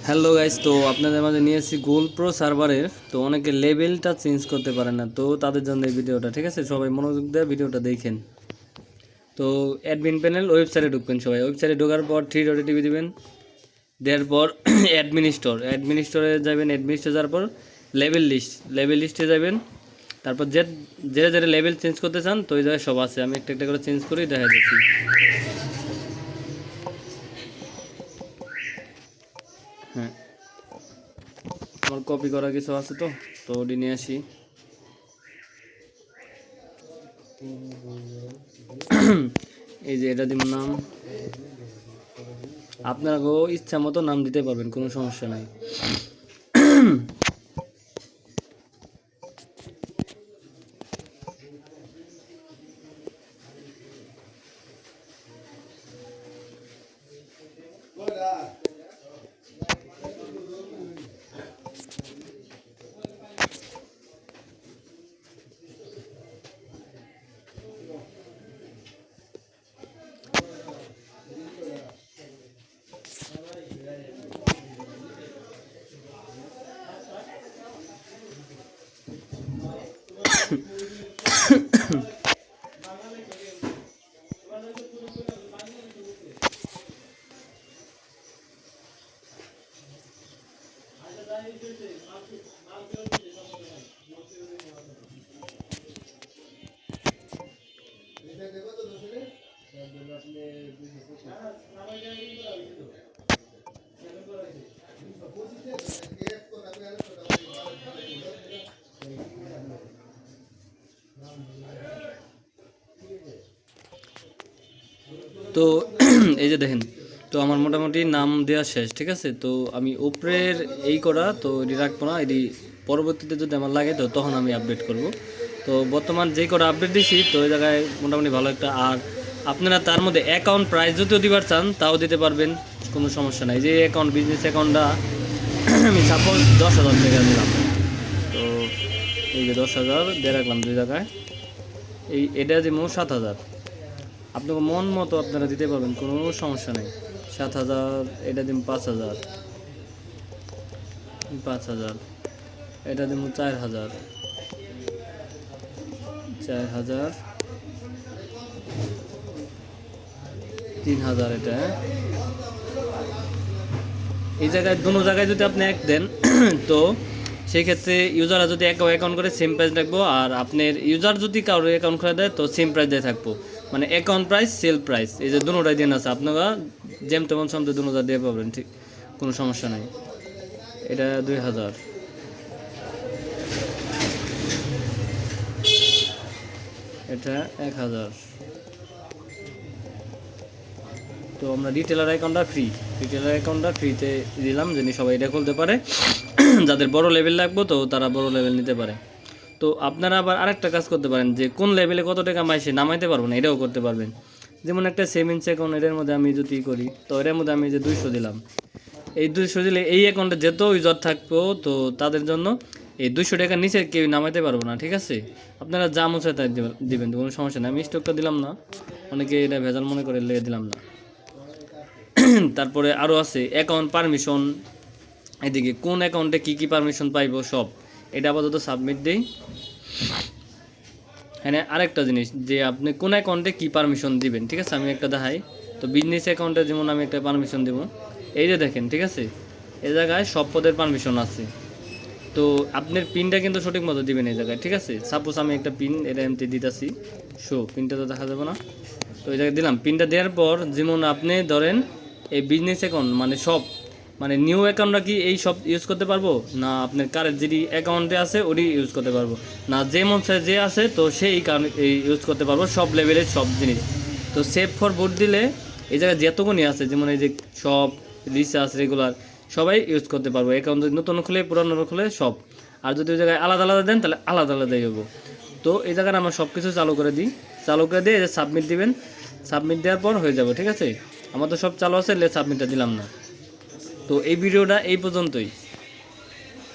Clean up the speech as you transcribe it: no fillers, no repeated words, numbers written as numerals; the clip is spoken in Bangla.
হ্যালো গাইস, তো আপনাদের মাঝে নিয়ে এসেছি গুগল প্রো সার্ভারের। তো অনেকে লেভেলটা চেঞ্জ করতে পারে না, তো তাদের জন্য এই ভিডিওটা। ঠিক আছে, সবাই মনোযোগ দিয়ে ভিডিওটা দেখেন। তো অ্যাডমিন প্যানেল ওয়েবসাইটে ঢুকবেন। সবাই ওয়েবসাইটে ঢোকার পর 3 ডটে টিপে দিবেন। দেওয়ার পর অ্যাডমিনিস্টরে যাবেন। অ্যাডমিনিস্টরে যাওয়ার পর লেভেল লিস্টে যাবেন। তারপর যে লেভেল চেঞ্জ করতে চান, তো ওই জায়গায় সব আছে। আমি একটা একটা করে চেঞ্জ করেই দেখা যাচ্ছি। হ্যাঁ, আমার কপি করা কিছু আছে, তো ওটি নিয়ে আসি। এই যে এটা দিব নাম। আপনারা ইচ্ছা মতো নাম দিতে পারবেন, কোনো সমস্যা নাই। তো এই যে দেখেন, তো আমার মোটামুটি নাম দেওয়া শেষ। ঠিক আছে, তো আমি উপরের এই করা তো এটি রাখবো না, এটি পরবর্তীতে যদি আমার লাগে তো তখন আমি আপডেট করব। তো বর্তমান যেই কটা আপডেট দিছি, তো ওই জায়গায় মোটামুটি ভালো একটা। আর আপনারা তার মধ্যে অ্যাকাউন্ট প্রাইস যদিও দিবার চান তাও দিতে পারবেন, কোনো সমস্যা নাই। যে অ্যাকাউন্ট বিজনেস অ্যাকাউন্টটা আমি সাপোজ 10,000 টাকা দিলাম। তো এই যে 10,000 দিয়ে রাখলাম দুই জায়গায়। এটা দিব 7,000। আপনাকে মন মতো আপনারা দিতে পারবেন, কোনো সমস্যা নেই। 7,000, এটা দিন 5,000, 5,000, এটা দিব 4,000, 4,000, 3,000। এটা এই জায়গায় দুটো জায়গায় যদি আপনি এক দেন তো সেই ক্ষেত্রে ইউজাররা যদি এক অ্যাকাউন্ট করে সেম প্রাইস রাখবো, আর আপনার ইউজার যদি কারোর অ্যাকাউন্ট করে দেয় তো সেম প্রাইস দিয়ে থাকবো। মানে অ্যাকাউন্ট প্রাইস, সেল প্রাইস, এই যে দুটোটাই দিন আছে। আপনারা যেম তেমন সমতে দুটোটা দিয়ে পাবেন, ঠিক, কোনো সমস্যা নাই। এটা 2,000, এটা 1,000। তো আমরা রিটেলার অ্যাকাউন্টটা ফ্রিতে দিলাম, যিনি সবাই এটা খুলতে পারে। যাদের বড় লেভেল লাগবে তো তারা বড় লেভেল নিতে পারে। তো আপনারা আবার আরেকটা কাজ করতে পারেন, যে কোন লেভেলে কত টাকা মাসে নামাইতে পারবো না, এটাও করতে পারবেন। যেমন একটা সেভিংস অ্যাকাউন্ট, এটার মধ্যে আমি যদি করি, তো এটার মধ্যে আমি যে 200 দিলাম। এই 200 দিলে এই অ্যাকাউন্টে যত ইউজার থাকবো তো তাদের জন্য এই 200 টাকার নিচে কেউ নামাইতে পারবো না। ঠিক আছে, আপনারা যা মনে তাই দিবেন, কোনো সমস্যা নেই। আমি স্টকটা দিলাম না, অনেকে এটা ভেজাল মনে করে লেগে দিলাম না। তারপরে আরও আছে অ্যাকাউন্ট পারমিশন। এদিকে কোন অ্যাকাউন্টে কী কী পারমিশন পাইবো সব, এটা আপাতত সাবমিট দিই। হ্যাঁ, আরেকটা জিনিস, যে আপনি কোন অ্যাকাউন্টে কী পারমিশন দিবেন। ঠিক আছে, আমি একটা দেখাই। তো বিজনেস অ্যাকাউন্টে যেমন আমি একটা পারমিশন দেবো, এই যে দেখেন। ঠিক আছে, এই জায়গায় সব পদের পারমিশন আছে। তো আপনার পিনটা কিন্তু সঠিক মতো দিবেন এই জায়গায়। ঠিক আছে, সাপোজ আমি একটা পিন এটা এমনি দিতেছি, পিনটা তো দেখা যাবে না। তো এই জায়গায় দিলাম। পিনটা দেওয়ার পর যেমন আপনি ধরেন এই বিজনেস অ্যাকাউন্ট মানে সব, মানে নিউ অ্যাকাউন্টটা কি এই সব ইউজ করতে পারবো না, আপনার কারেন্ট যেটি অ্যাকাউন্টে আছে ওটি ইউজ করতে পারবো না, যে মন চায় যে আছে তো সেই কারণে ইউজ করতে পারবো সব লেভেলের সব জিনিস। তো সেভ ফর বুট দিলে এই জায়গায় যতগুনি আছে, যেমন এই যে সব, রিচার্জ, রেগুলার, সবাই ইউজ করতে পারবো। অ্যাকাউন্ট যদি নতুন খুলে পুরানো খুলে সব। আর যদি ওই জায়গায় আলাদা আলাদা দেন তাহলে আলাদা আলাদাই হবো। তো এই জায়গায় আমরা সব কিছু চালু করে দিই। চালু করে দিয়ে সাবমিট দিবেন। সাবমিট দেওয়ার পর হয়ে যাবে। ঠিক আছে, আমার তো সব চালু আছে, সাবমিটটা দিলাম না। তো এই ভিডিওটা এই পর্যন্তই।